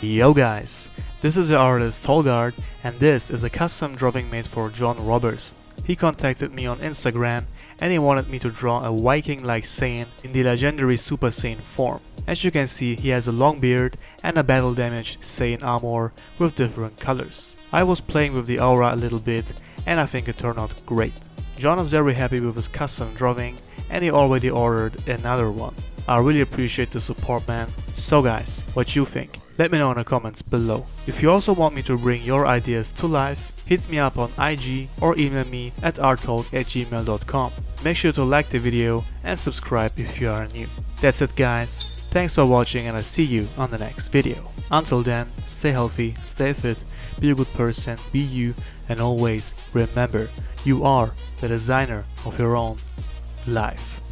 Yo guys, this is the artist Tolg and this is a custom drawing made for John Roberson. He contacted me on Instagram and he wanted me to draw a Viking-like Saiyan in the Legendary Super Saiyan form. As you can see, he has a long beard and a battle damaged Saiyan armor with different colors. I was playing with the aura a little bit and I think it turned out great. John is very happy with his custom drawing and he already ordered another one. I really appreciate the support, man. So guys, what you think? Let me know in the comments below. If you also want me to bring your ideas to life, hit me up on IG or email me at arttolg@gmail.com. Make sure to like the video and subscribe if you are new. That's it guys, thanks for watching and I'll see you on the next video. Until then, stay healthy, stay fit, be a good person, be you, and always remember, you are the designer of your own life.